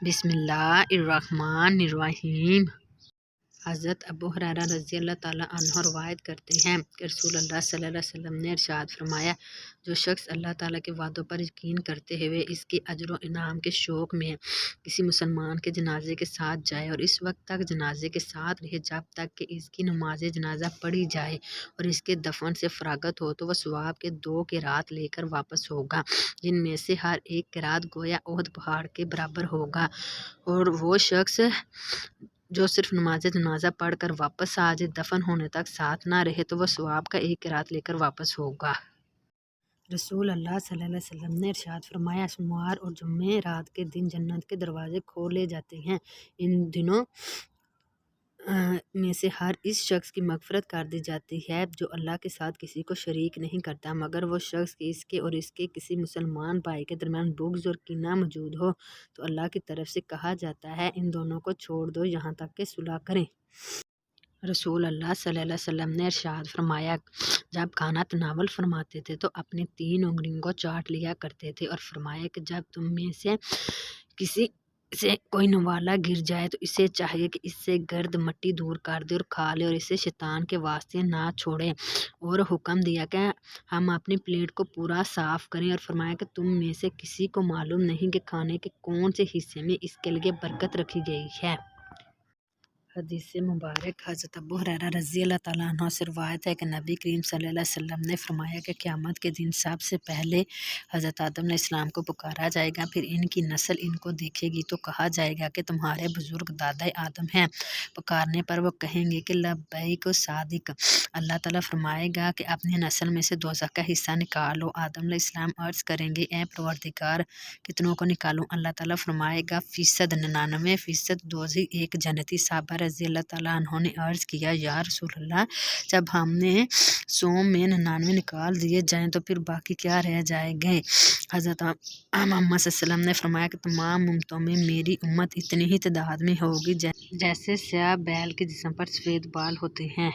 بسم اللہ الرحمن الرحیم۔ حضرت ابو ہریرہ رضی اللہ تعالیٰ عنہ روایت کرتے ہیں کہ رسول اللہ صلی اللہ علیہ وسلم نے ارشاد فرمایا، جو شخص اللہ تعالیٰ کے وعدوں پر یقین کرتے ہوئے اس کے اجر و انعام کے شوق میں کسی مسلمان کے جنازے کے ساتھ جائے اور اس وقت تک جنازے کے ساتھ رہے جب تک کہ اس کی نماز جنازہ پڑھی جائے اور اس کے دفن سے فراغت ہو، تو وہ ثواب کے 2 قرات لے کر واپس ہوگا، جن میں سے ہر ایک قرات گویا احد پہاڑ کے برابر ہوگا۔ اور وہ شخص جو صرف نماز جنازہ پڑھ کر واپس آ جائے، دفن ہونے تک ساتھ نہ رہے، تو وہ ثواب کا 1 قرات لے کر واپس ہوگا۔ رسول اللہ صلی اللہ علیہ وسلم نے ارشاد فرمایا، سوموار اور جمعہ رات کے دن جنت کے دروازے کھولے جاتے ہیں۔ ان دنوں میں سے ہر اس شخص کی مغفرت کر دی جاتی ہے جو اللہ کے ساتھ کسی کو شریک نہیں کرتا، مگر وہ شخص کہ اس کے اور اس کے کسی مسلمان بھائی کے درمیان بغض اور کینہ موجود ہو، تو اللہ کی طرف سے کہا جاتا ہے، ان دونوں کو چھوڑ دو یہاں تک کہ صلح کریں۔ رسول اللہ صلی اللہ علیہ وسلم نے ارشاد فرمایا، جب کھانا تناول فرماتے تھے تو اپنی 3 انگلیوں کو چاٹ لیا کرتے تھے اور فرمایا کہ جب تم میں سے کسی سے کوئی نوالا گر جائے تو اسے چاہیے کہ اس سے گرد مٹی دور کر دے اور کھا لے اور اسے شیطان کے واسطے نہ چھوڑے، اور حکم دیا کہ ہم اپنی پلیٹ کو پورا صاف کریں، اور فرمایا کہ تم میں سے کسی کو معلوم نہیں کہ کھانے کے کون سے حصے میں اس کے لیے برکت رکھی گئی ہے۔ حدیث مبارک۔ حضرت ابو ہریرہ رضی اللہ تعالیٰ عنہ سے روایت ہے کہ نبی کریم صلی اللہ علیہ وسلم نے فرمایا کہ قیامت کے دن سب سے پہلے حضرت آدم علیہ السلام کو پکارا جائے گا، پھر ان کی نسل ان کو دیکھے گی تو کہا جائے گا کہ تمہارے بزرگ دادا آدم ہیں۔ پکارنے پر وہ کہیں گے کہ لبیک صادق۔ اللہ تعالیٰ فرمائے گا کہ اپنی نسل میں سے دوزخ کا حصہ نکالو۔ آدم علیہ السلام عرض کریں گے، اے پروردگار، کتنوں کو نکالوں؟ اللہ تعالیٰ فرمائے گا 99% دوزخی، 1 جنتی۔ صحابہ رضی اللہ تعالیٰ عنہ نے عرض کیا، یا رسول اللہ، جب ہم نے 100 میں 99 نکال دیے جائیں تو پھر باقی کیا رہ جائیں گے؟ حضرت محمد صلی اللہ علیہ وسلم نے فرمایا کہ تمام امتوں میں میری امت اتنی ہی تعداد میں ہوگی جیسے سیاہ بیل کے جسم پر سفید بال ہوتے ہیں۔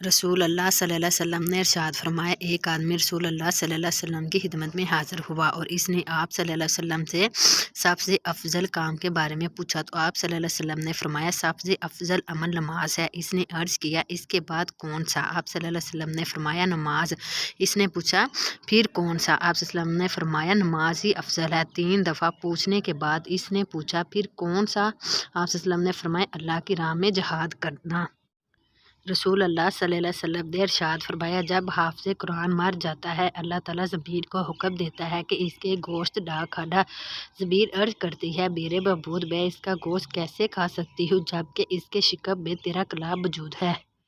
رسول اللہ صلی اللہ علیہ وسلم نے ارشاد فرمایا، ایک آدمی رسول اللہ صلی اللہ علیہ وسلم کی خدمت میں حاضر ہوا اور اس نے آپ صلی اللہ علیہ وسلم سے سب سے افضل کام کے بارے میں پوچھا، تو آپ صلی اللہ علیہ وسلم نے فرمایا، سب سے افضل عمل نماز ہے۔ اس نے عرض کیا، اس کے بعد کون سا؟ آپ صلی اللہ علیہ وسلم نے فرمایا، نماز۔ اس نے پوچھا، پھر کون سا؟ آپ صلی اللہ علیہ وسلم نے فرمایا، نماز ہی افضل ہے۔ 3 دفعہ پوچھنے کے بعد اس نے پوچھا، پھر کون سا؟ آپ صلی اللہ علیہ وسلم نے فرمایا، اللہ کی راہ میں جہاد کرنا۔ رسول اللہ صلی اللہ علیہ وسلم نے ارشاد فرمایا، جب حافظ قرآن مر جاتا ہے، اللہ تعالیٰ زمین کو حکم دیتا ہے کہ اس کے گوشت ڈھا کھانا۔ زمین عرض کرتی ہے، میرے معبود، میں اس کا گوشت کیسے کھا سکتی ہوں جبکہ اس کے شکم میں تیرا کلام موجود ہے؟